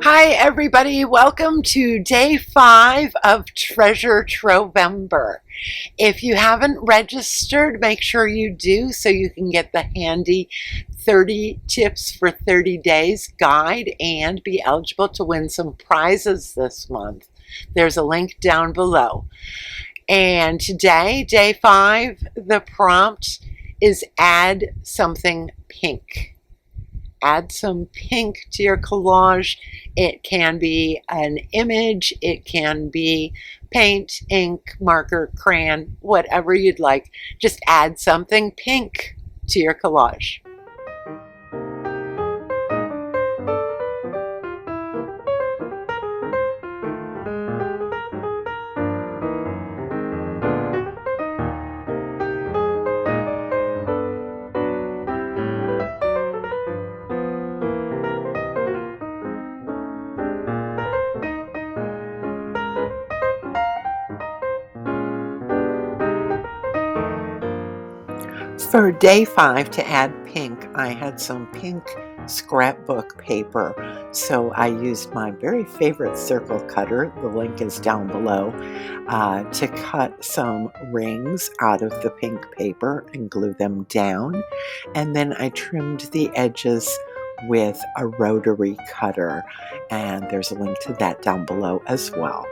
Hi everybody, welcome to day 5 of Treasure Trovember. If you haven't registered, make sure you do so you can get the handy 30 tips for 30 days guide and be eligible to win some prizes this month. There's a link down below. And today, day 5, the prompt is add something pink. Add some pink to your collage. It can be an image, it can be paint, ink, marker, crayon, whatever you'd like. Just add something pink to your collage. For day 5 to add pink, I had some pink scrapbook paper, so I used my very favorite circle cutter, the link is down below, to cut some rings out of the pink paper and glue them down, and then I trimmed the edges with a rotary cutter, and there's a link to that down below as well.